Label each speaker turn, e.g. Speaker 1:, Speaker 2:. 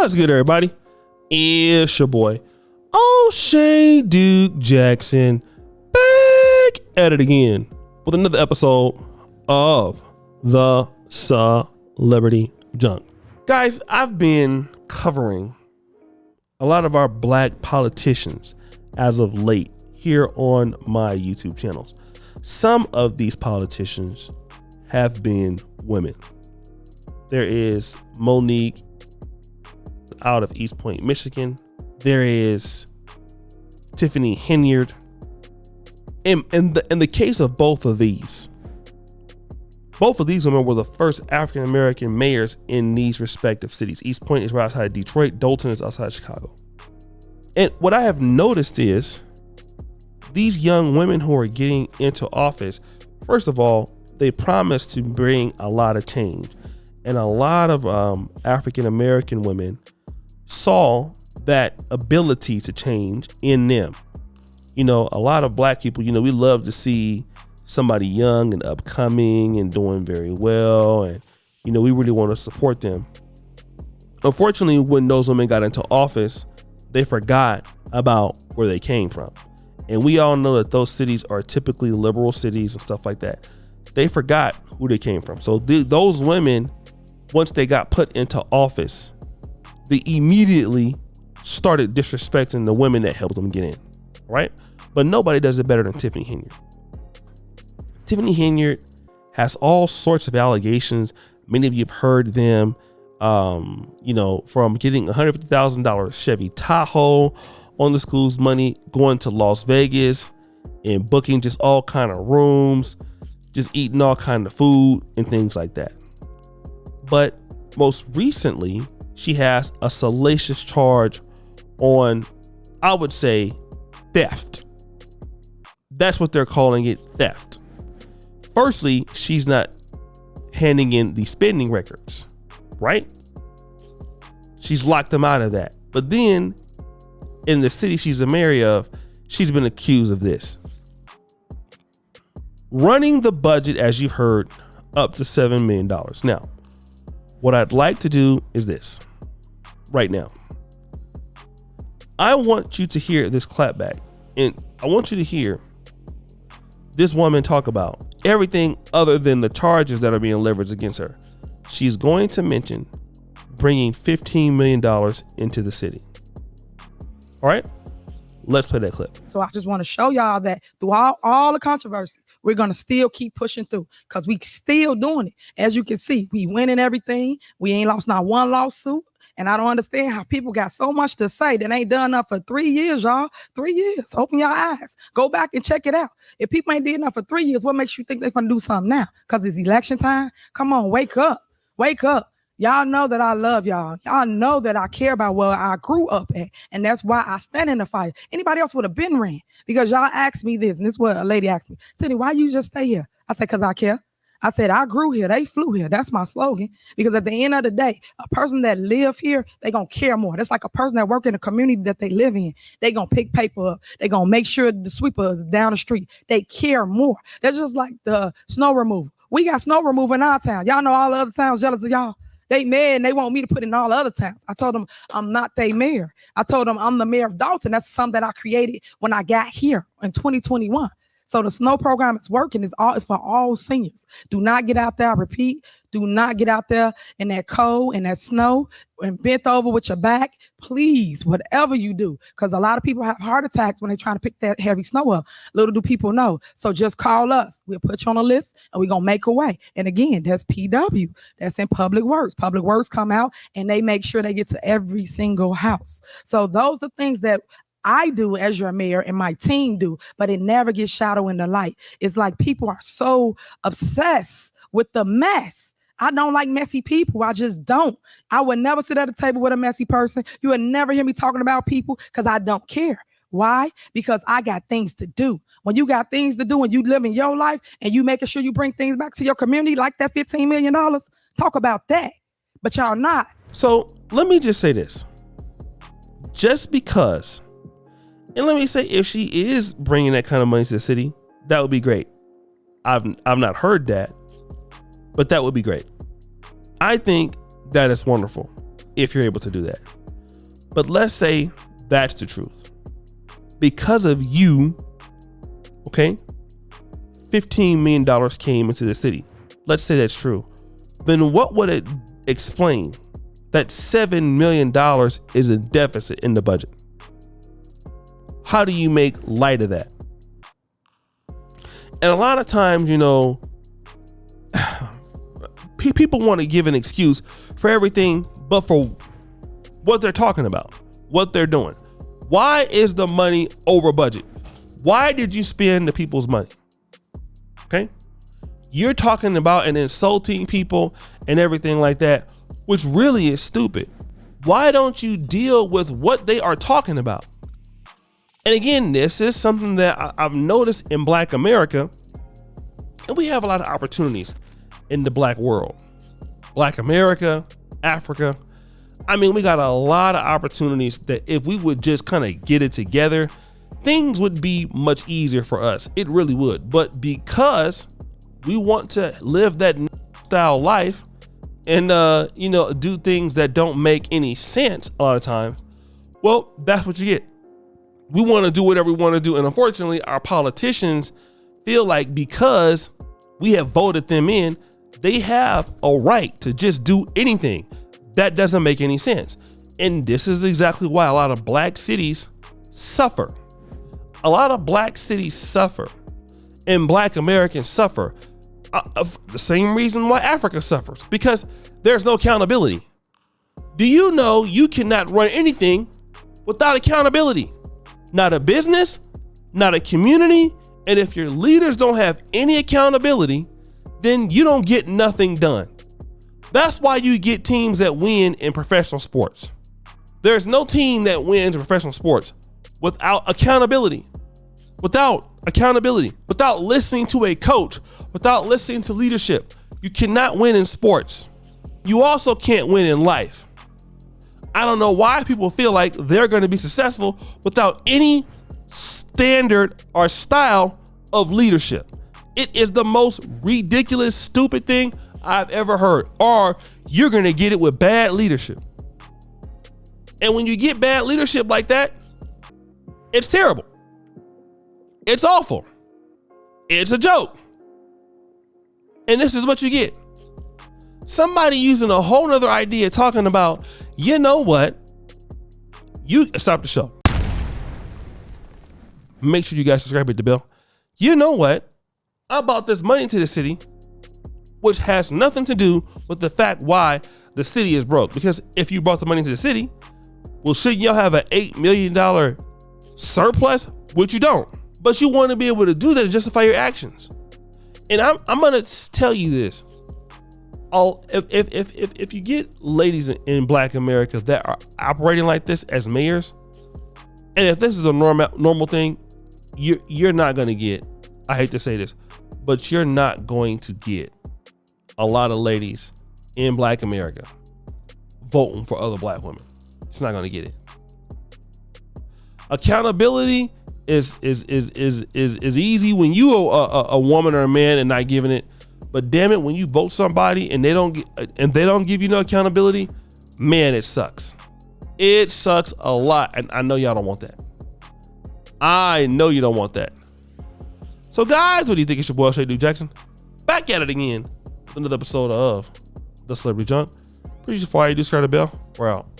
Speaker 1: What's good, everybody? It's your boy, O'Shea Duke Jackson, back at it again with another episode of the Celebrity Junk. Guys, I've been covering a lot of our black politicians as of late here on my YouTube channels. Some of these politicians have been women. There is Monique out of East Point, Michigan. There is Tiffany Henyard. In the case of both of these women were the first African American mayors in these respective cities. East Point is right outside Detroit. Dolton is outside Chicago. And what I have noticed is these young women who are getting into office, first of all, they promise to bring a lot of change. And a lot of African American women saw that ability to change in them. You know, a lot of black people, you know, we love to see somebody young and upcoming and doing very well. And, you know, we really want to support them. Unfortunately, when those women got into office, they forgot about where they came from. And we all know that those cities are typically liberal cities and stuff like that. They forgot who they came from. So those women, once they got put into office, they immediately started disrespecting the women that helped them get in, right? But nobody does it better than Tiffany Henyard. Tiffany Henyard has all sorts of allegations. Many of you have heard them, you know, from getting $150,000 Chevy Tahoe on the school's money, going to Las Vegas and booking just all kind of rooms, just eating all kind of food and things like that. But most recently, she has a salacious charge on, I would say, theft. That's what they're calling it, theft. Firstly, she's not handing in the spending records, right? She's locked them out of that. But then in the city she's the mayor of, she's been accused of this. Running the budget, as you've heard, up to $7 million. Now, what I'd like to do is this right now. I want you to hear this clapback, and I want you to hear this woman talk about everything other than the charges that are being leveraged against her. She's going to mention bringing $15 million into the city. All right, let's play that clip.
Speaker 2: So I just want to show y'all that through all the controversy, we're going to still keep pushing through because we still doing it. As you can see, we winning everything. We ain't lost not one lawsuit. And I don't understand how people got so much to say that ain't done enough for 3 years, y'all. 3 years. Open your eyes. Go back and check it out. If people ain't did enough for 3 years, what makes you think they're going to do something now? Because it's election time? Come on, wake up. Wake up. Y'all know that I love y'all. Y'all know that I care about where I grew up at. And that's why I stand in the fight. Anybody else would have been ran because y'all asked me this. And this is what a lady asked me. Cindy, why you just stay here? I said, because I care. I said, I grew here. They flew here. That's my slogan. Because at the end of the day, a person that live here, they going to care more. That's like a person that work in the community that they live in. They going to pick paper up. They going to make sure the sweeper is down the street. They care more. That's just like the snow removal. We got snow removal in our town. Y'all know all the other towns jealous of y'all. They mad and they want me to put in all the other towns. I told them I'm not their mayor. I told them I'm the mayor of Dolton. That's something that I created when I got here in 2021. So the snow program is working. It's for all seniors. Do not get out there. I repeat, do not get out there in that cold and that snow and bent over with your back. Please, whatever you do, because a lot of people have heart attacks when they're trying to pick that heavy snow up. Little do people know. So just call us. We'll put you on a list and we're going to make a way. And again, that's PW. That's in Public Works. Public Works come out and they make sure they get to every single house. So those are things that I do as your mayor and my team do, but it never gets shadowed in the light. It's like people are so obsessed with the mess. I don't like messy people. I just don't. I would never sit at a table with a messy person. You would never hear me talking about people because I don't care. Why? Because I got things to do. When you got things to do and you live in your life and you making sure you bring things back to your community like that $15 million, talk about that. But y'all not.
Speaker 1: So let me just say this. Just because, and let me say, if she is bringing that kind of money to the city, that would be great. I've not heard that, but that would be great. I think that is wonderful. if you're able to do that. But let's say that's the truth. Because of you, okay, $15 million came into the city. Let's say that's true. Then what would it explain that $7 million is a deficit in the budget? How do you make light of that? And a lot of times, you know, people want to give an excuse for everything but for what they're talking about, what they're doing. Why is the money over budget? Why did you spend the people's money? Okay. You're talking about and insulting people and everything like that, which really is stupid. Why don't you deal with what they are talking about? And again, this is something that I've noticed in Black America, and we have a lot of opportunities in the Black world. Black America, Africa. I mean, we got a lot of opportunities that if we would just kind of get it together, things would be much easier for us. It really would. But because we want to live that style life and, do things that don't make any sense a lot of times, well, that's what you get. We want to do whatever we want to do. And unfortunately, our politicians feel like because we have voted them in, they have a right to just do anything. That doesn't make any sense. And this is exactly why a lot of Black cities suffer. A lot of Black cities suffer and Black Americans suffer. The same reason why Africa suffers, because there's no accountability. Do you know you cannot run anything without accountability? Not a business, not a community. And if your leaders don't have any accountability, then you don't get nothing done. That's why you get teams that win in professional sports. There's no team that wins in professional sports without accountability. Without listening to a coach, without listening to leadership. You cannot win in sports. You also can't win in life. I don't know why people feel like they're going to be successful without any standard or style of leadership. It is the most ridiculous, stupid thing I've ever heard. Or you're going to get it with bad leadership. And when you get bad leadership like that, it's terrible. It's awful. It's a joke. And this is what you get. Somebody using a whole nother idea talking about, you know what? You stop the show. Make sure you guys subscribe, hit the bell. You know what? I brought this money to the city, which has nothing to do with the fact why the city is broke. Because if you brought the money to the city, well, shouldn't y'all have an $8 million surplus? Which you don't. But you want to be able to do that to justify your actions. And I'm going to tell you this. If you get ladies in Black America that are operating like this as mayors, and if this is a normal thing, you're not going to get, I hate to say this, but you're not going to get a lot of ladies in Black America voting for other Black women. It's not going to get it. Accountability is easy when you a woman or a man and not giving it. But damn it, when you vote somebody and they don't give you no accountability, man, it sucks. It sucks a lot, and I know y'all don't want that. I know you don't want that. So guys, what do you think? It's your boy Shay Duke Jackson, back at it again with another episode of The Celebrity Junk. Please, before you do, subscribe to the bell. We're out.